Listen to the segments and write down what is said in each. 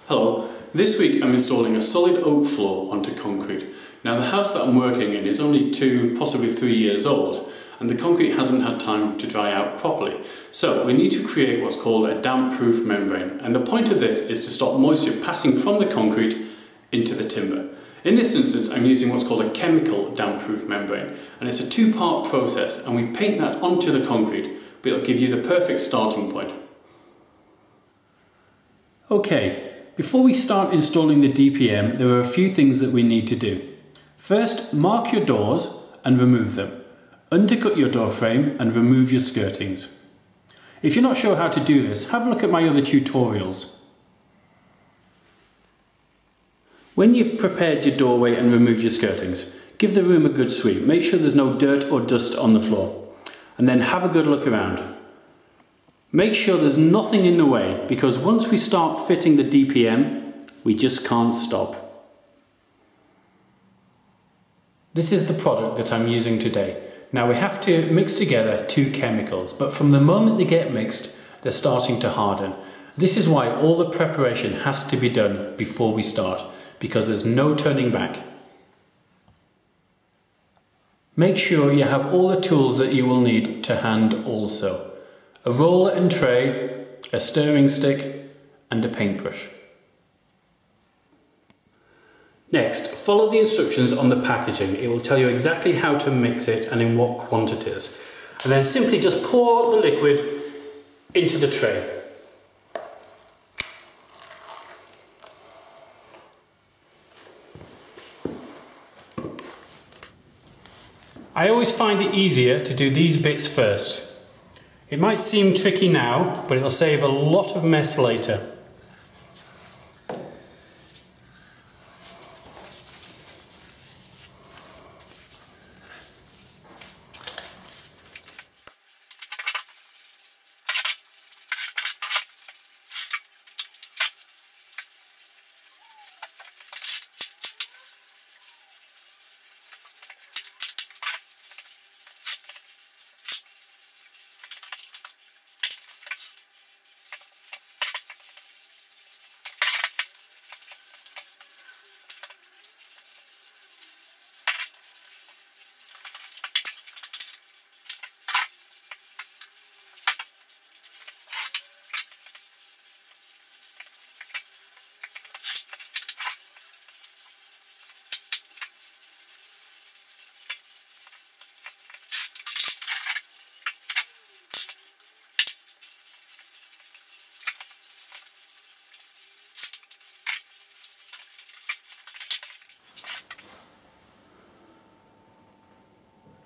Hello, this week I'm installing a solid oak floor onto concrete. Now the house that I'm working in is only 2, possibly 3 years old, and the concrete hasn't had time to dry out properly. So we need to create what's called a damp-proof membrane, and the point of this is to stop moisture passing from the concrete into the timber. In this instance I'm using what's called a chemical damp-proof membrane, and it's a two-part process, and we paint that onto the concrete, but it'll give you the perfect starting point. Okay. Before we start installing the DPM, there are a few things that we need to do. First, mark your doors and remove them. Undercut your door frame and remove your skirtings. If you're not sure how to do this, have a look at my other tutorials. When you've prepared your doorway and removed your skirtings, give the room a good sweep. Make sure there's no dirt or dust on the floor. And then have a good look around. Make sure there's nothing in the way, because once we start fitting the DPM, we just can't stop. This is the product that I'm using today. Now we have to mix together two chemicals, but from the moment they get mixed, they're starting to harden. This is why all the preparation has to be done before we start, because there's no turning back. Make sure you have all the tools that you will need to hand also. A roller and tray, a stirring stick and a paintbrush. Next, follow the instructions on the packaging. It will tell you exactly how to mix it and in what quantities. And then simply just pour the liquid into the tray. I always find it easier to do these bits first. It might seem tricky now, but it'll save a lot of mess later.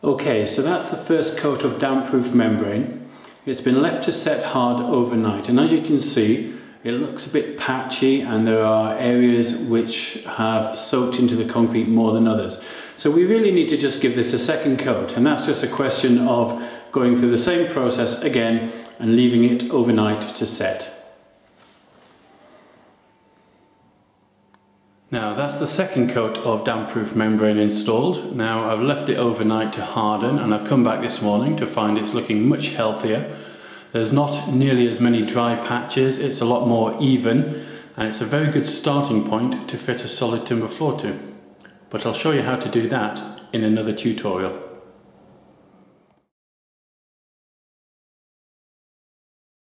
Okay, so that's the first coat of damp-proof membrane. It's been left to set hard overnight, and as you can see, it looks a bit patchy and there are areas which have soaked into the concrete more than others. So we really need to just give this a second coat, and that's just a question of going through the same process again and leaving it overnight to set. Now that's the second coat of damp-proof membrane installed. Now I've left it overnight to harden, and I've come back this morning to find it's looking much healthier. There's not nearly as many dry patches, it's a lot more even, and it's a very good starting point to fit a solid timber floor to. But I'll show you how to do that in another tutorial.